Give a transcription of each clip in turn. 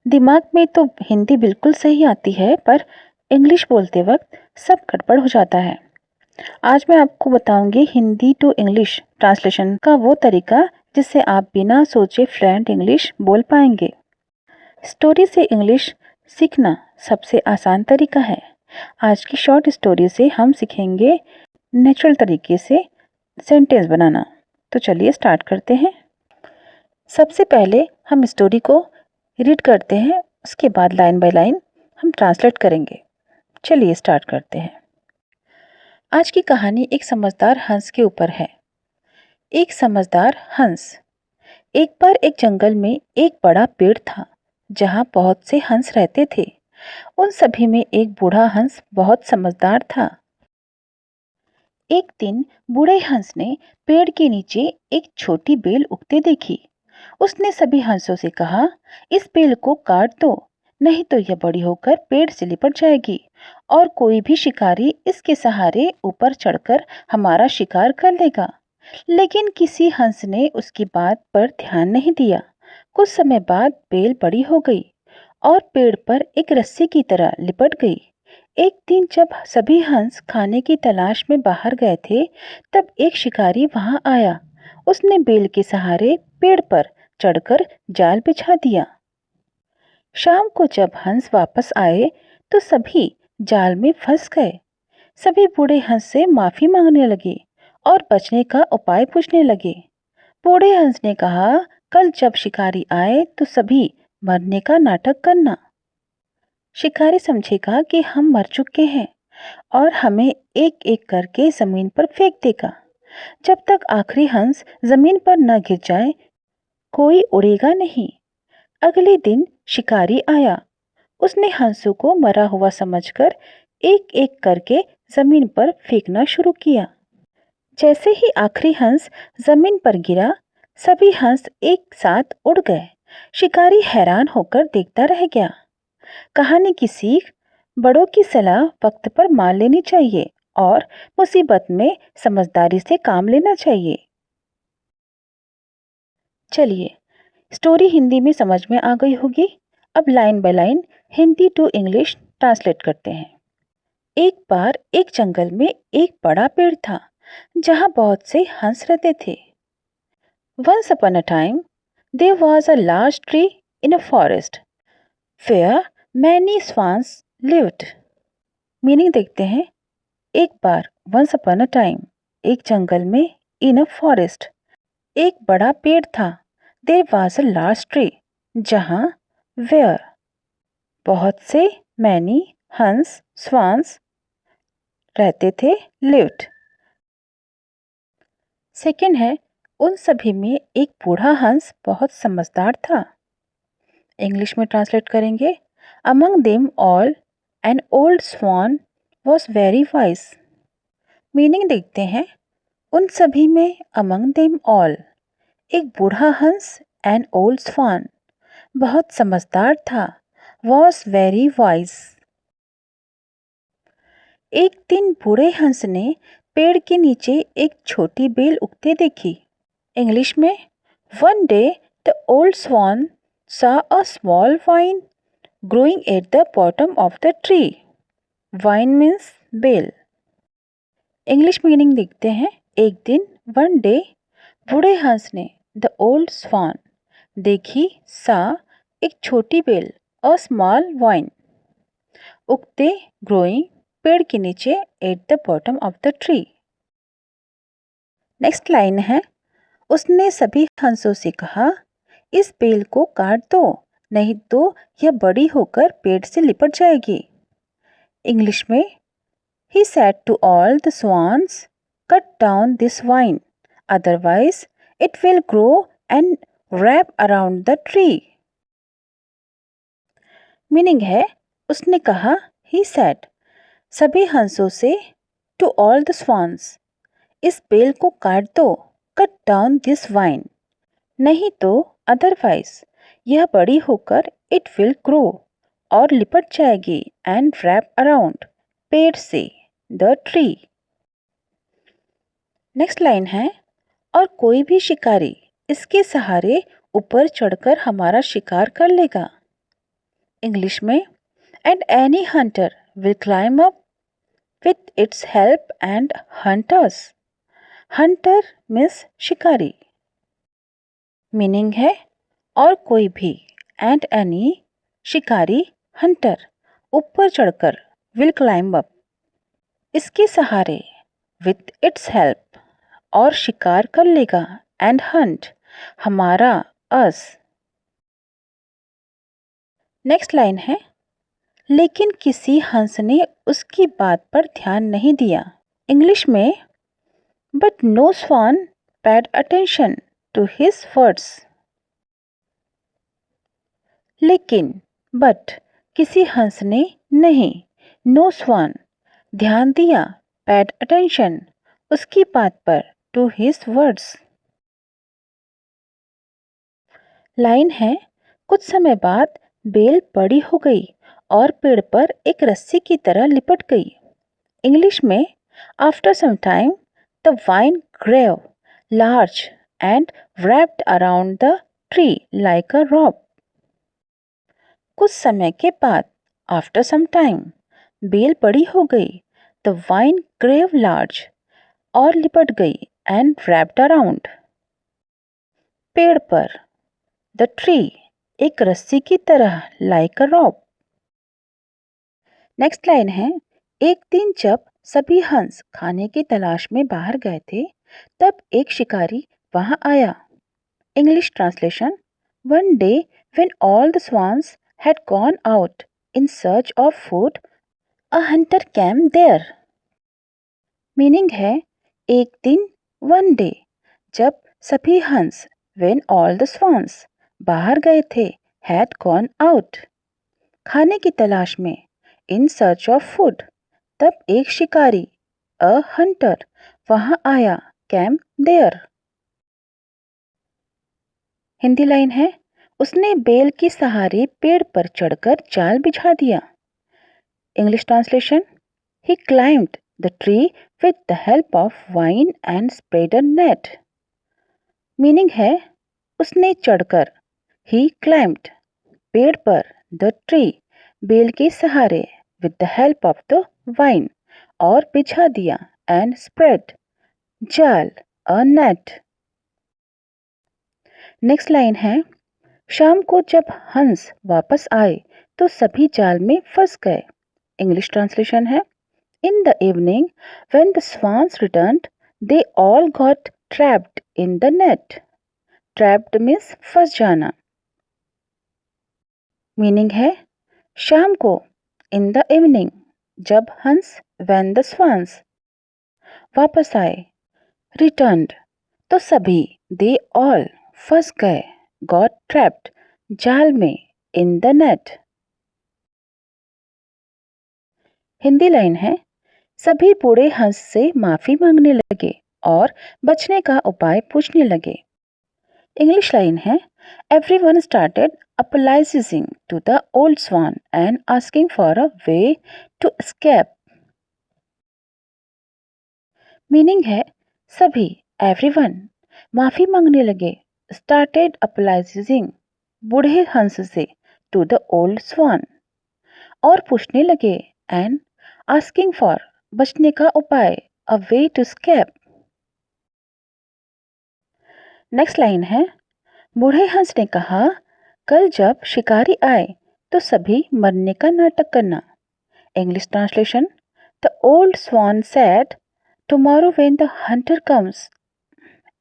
दिमाग में तो हिंदी बिल्कुल सही आती है, पर इंग्लिश बोलते वक्त सब गड़बड़ हो जाता है। आज मैं आपको बताऊंगी हिंदी टू इंग्लिश ट्रांसलेशन का वो तरीका जिससे आप बिना सोचे फ्लुएंट इंग्लिश बोल पाएंगे। स्टोरी से इंग्लिश सीखना सबसे आसान तरीका है। आज की शॉर्ट स्टोरी से हम सीखेंगे नेचुरल तरीके से सेंटेंस बनाना। तो चलिए स्टार्ट करते हैं। सबसे पहले हम स्टोरी को रीड करते हैं, उसके बाद लाइन बाय लाइन हम ट्रांसलेट करेंगे। चलिए स्टार्ट करते हैं। आज की कहानी एक समझदार हंस के ऊपर है। एक समझदार हंस। एक बार एक जंगल में एक बड़ा पेड़ था जहाँ बहुत से हंस रहते थे। उन सभी में एक बूढ़ा हंस बहुत समझदार था। एक दिन बूढ़े हंस ने पेड़ के नीचे एक छोटी बेल उगते देखी। उसने सभी हंसों से कहा, इस बेल को काट दो, नहीं तो यह बड़ी होकर पेड़ से लिपट जाएगी और कोई भी शिकारी इसके सहारे ऊपर चढ़कर हमारा शिकार कर लेगा। लेकिन किसी हंस ने उसकी बात पर ध्यान नहीं दिया। कुछ समय बाद बेल बड़ी हो गई और पेड़ पर एक रस्सी की तरह लिपट गई। एक दिन जब सभी हंस खाने की तलाश में बाहर गए थे, तब एक शिकारी वहां आया। उसने बेल के सहारे पेड़ पर चढ़कर जाल बिछा दिया। शाम को जब हंस वापस आए तो सभी जाल में फंस गए। सभी बूढ़े हंस से माफी मांगने लगे और बचने का उपाय पूछने लगे। बूढ़े हंस ने कहा, कल जब शिकारी आए तो सभी मरने का नाटक करना। शिकारी समझेगा कि हम मर चुके हैं और हमें एक एक करके जमीन पर फेंक देगा। जब तक आखिरी हंस जमीन पर न गिर जाए कोई उड़ेगा नहीं। अगले दिन शिकारी आया। उसने हंसों को मरा हुआ समझकर एक एक करके जमीन पर फेंकना शुरू किया। जैसे ही आखिरी हंस जमीन पर गिरा, सभी हंस एक साथ उड़ गए। शिकारी हैरान होकर देखता रह गया। कहानी की सीख, बड़ों की सलाह वक्त पर मान लेनी चाहिए और मुसीबत में समझदारी से काम लेना चाहिए। चलिए, स्टोरी हिंदी में समझ में आ गई होगी। अब line by line Hindi to English translate करते हैं। एक बार एक जंगल में एक बड़ा पेड़ था जहाँ बहुत से हंस रहते थे। Once upon a time, there was a large tree in a forest where many swans lived. Meaning देखते हैं। एक बार, once upon a time, एक जंगल में, in a forest, एक बड़ा पेड़ था, there was a large tree, जहाँ, where, बहुत से, many, हंस, swans, रहते थे, lived। सेकंड है, उन सभी में एक बूढ़ा हंस बहुत समझदार था। इंग्लिश में ट्रांसलेट करेंगे। Among them all, an old swan was very wise. Meaning देखते हैं। उन सभी में among them all, एक बूढ़ा हंस, an old swan, बहुत समझदार था, was very wise। एक दिन बूढ़े हंस ने पेड़ के नीचे एक छोटी बेल उगते देखी। इंग्लिश में, One day the old swan saw a small vine growing at the bottom of the tree. Vine means बेल। इंग्लिश मीनिंग देखते हैं। एक दिन, वन डे, बूढ़े हंस ने, द ओल्ड स्वान, देखी, सा, एक छोटी बेल, अ स्मॉल वाइन, उगते, ग्रोइंग, पेड़ के नीचे, at the bottom of the tree. Next line है, उसने सभी हंसों से कहा, इस बेल को काट दो, नहीं तो यह बड़ी होकर पेड़ से लिपट जाएगी। इंग्लिश में, he said to all the swans, cut down this vine, otherwise it will grow and wrap around the tree. Meaning है, उसने कहा, he said, सभी हंसों से, to all the swans, इस बेल को काट दो, cut down this vine, नहीं तो otherwise, यह बड़ी होकर it will grow, और लिपट जाएगी, and wrap around, पेड़ से, the tree. नेक्स्ट लाइन है, और कोई भी शिकारी इसके सहारे ऊपर चढ़कर हमारा शिकार कर लेगा। इंग्लिश में and any Hunter will climb up with its help and hunters. Hunter means शिकारी। मीनिंग है और कोई भी, एंड एनी शिकारी, हंटर ऊपर चढ़कर, विल क्लाइंब अप इसके सहारे, विथ इट्स हेल्प और शिकार कर लेगा, एंड हंट हमारा, अस। नेक्स्ट लाइन है, लेकिन किसी हंस ने उसकी बात पर ध्यान नहीं दिया। इंग्लिश में but no swan paid attention to his words. लेकिन बट किसी हंस ने नहीं, नो स्वान ध्यान दिया, पेड अटेंशन उसकी बात पर, टू हिज वर्ड्स। लाइन है, कुछ समय बाद बेल बड़ी हो गई और पेड़ पर एक रस्सी की तरह लिपट गई। इंग्लिश में after some time the vine grew large and wrapped around the tree like a rope। कुछ समय के बाद, आफ्टर सम टाइम, बेल बड़ी हो गई, द वाइन ग्रेव लार्ज और लिपट गई, एंड wrapped around पेड़ पर, द ट्री एक रस्सी की तरह, लाइक अ रोप। नेक्स्ट लाइन है, एक दिन जब सभी हंस खाने की तलाश में बाहर गए थे, तब एक शिकारी वहां आया। English translation, one day when all the swans had gone out in search of food, a hunter came there। Meaning है, एक दिन, वन डे, जब सभी हंस, when all the swans बाहर गए थे, had gone out खाने की तलाश में, in search of food तब एक शिकारी, a hunter वहां आया, came there। हिंदी लाइन है, उसने बेल के सहारे पेड़ पर चढ़कर जाल बिछा दिया। English translation, he climbed the tree with the help of vine and spread a net। Meaning है, उसने चढ़कर, he climbed पेड़ पर, the tree बेल के सहारे, with the help of the vine और बिछा दिया, and spread जाल, a net। नेक्स्ट लाइन है, शाम को जब हंस वापस आए तो सभी जाल में फंस गए। इंग्लिश ट्रांसलेशन है, in the evening when the swans returned they all got trapped in the net। Trapped means फंस जाना। मीनिंग है, शाम को, इन द इवनिंग जब हंस, व्हेन द swans वापस आए, रिटर्न्ड तो सभी, दे ऑल फंस गए, गॉट ट्रैप्ड जाल में, in the net. Hindi line है, सभी बूढ़े हंस से माफी मांगने लगे और बचने का उपाय पूछने लगे। इंग्लिश लाइन है, everyone started apologizing to the old swan and asking for a way to escape। Meaning है, सभी, एवरीवन माफी मांगने लगे, स्टार्टेड apologizing बूढ़े हंस से, टू द ओल्ड स्वान और पूछने लगे, एंड आस्किंग फॉर बचने का उपाय, a way to escape। Next line है, बूढ़े हंस ने कहा, कल जब शिकारी आए तो सभी मरने का नाटक करना। English translation, the old swan said, tomorrow when the hunter comes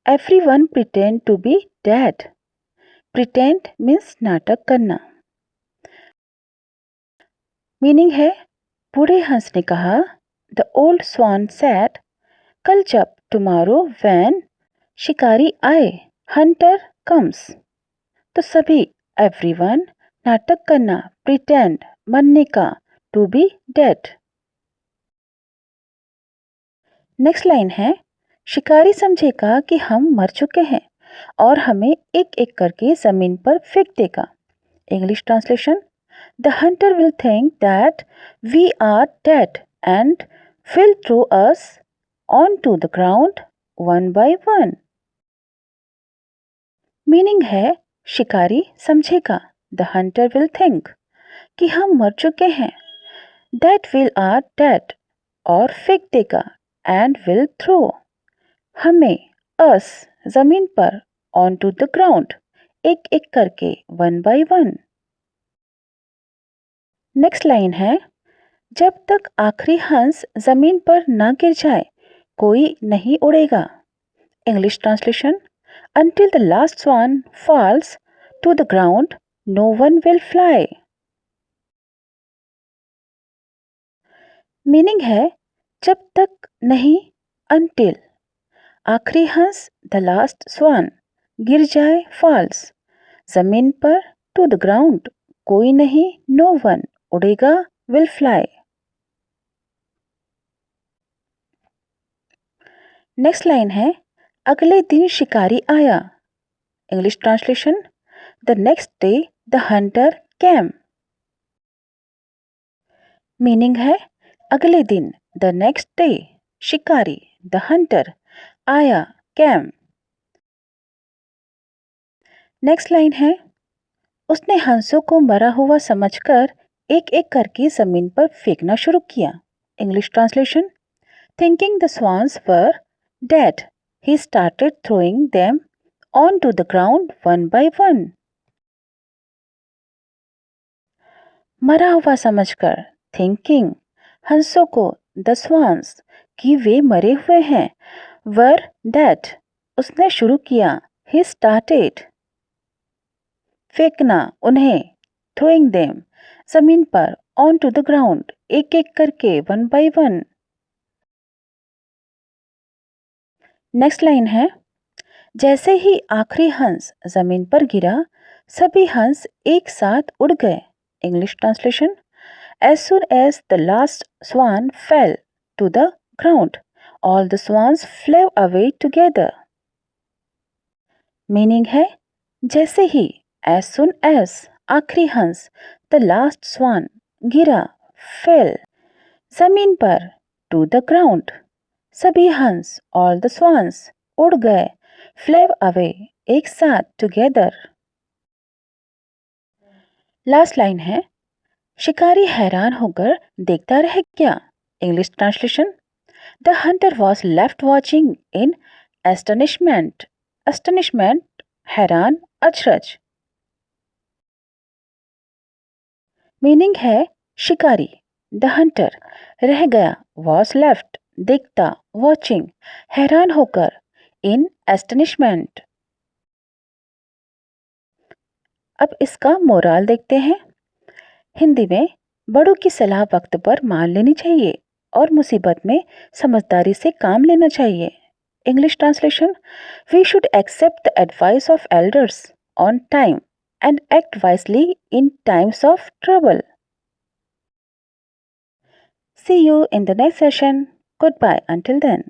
everyone pretend to be dead. Pretend means नाटक करना। मीनिंग है, बूढ़े हंस ने कहा, द ओल्ड स्वान सेड, कल जब, टुमारो व्हेन शिकारी आए, हंटर कम्स तो सभी, एवरीवन नाटक करना, प्रिटेंड मरने का, to be dead. Next line है, शिकारी समझेगा कि हम मर चुके हैं और हमें एक एक करके जमीन पर फेंक देगा। English translation, the hunter will think that we are dead and will throw us on to the ground one by one. Meaning है, शिकारी समझेगा, द हंटर विल थिंक कि हम मर चुके हैं। That will are dead और फेंक देगा and will throw हमें us जमीन पर onto the ground एक एक करके one by one। Next line है जब तक आखिरी हंस जमीन पर न गिर जाए कोई नहीं उड़ेगा। English translation Until the last swan falls to the ground, no one will fly। Meaning है जब तक नहीं until आखिरी हंस the last swan गिर जाए falls जमीन पर to the ground कोई नहीं no one उड़ेगा will fly। नेक्स्ट लाइन है अगले दिन शिकारी आया। English translation the next day the hunter came. Meaning है अगले दिन द नेक्स्ट डे शिकारी द हंटर आया कैम। नेक्स्ट लाइन है उसने हंसों को मरा हुआ समझकर एक एक करके जमीन पर फेंकना शुरू किया। English translation thinking the swans were dead, he started throwing them onto the ground one by one। मरा हुआ समझकर thinking हंसों को the swans कि वे मरे हुए हैं were dead उसने शुरू किया he started फेंकना उन्हें throwing them जमीन पर onto the ground एक एक करके one by one। Next line है जैसे ही आखिरी हंस जमीन पर गिरा सभी हंस एक साथ उड़ गए। English translation as soon as the last swan fell to the ground all the swans flew away together. Meaning है जैसे ही एज सून एज आखिरी हंस द लास्ट स्वान गिरा फेल जमीन पर टू द ग्राउंड सभी हंस ऑल द swans उड़ गए फ्लेव अवे एक साथ टुगेदर। लास्ट लाइन है शिकारी हैरान होकर देखता रह गया। English translation the hunter was left watching in astonishment. Astonishment हैरान अचरज। मीनिंग है शिकारी द हंटर रह गया वॉज लेफ्ट देखता वॉचिंग हैरान होकर इन एस्टनिशमेंट। अब इसका मोराल देखते हैं। हिंदी में बड़ों की सलाह वक्त पर मान लेनी चाहिए और मुसीबत में समझदारी से काम लेना चाहिए। English translation we should accept the advice of elders on time and act wisely in times of trouble. See you in the next session. Goodbye until then.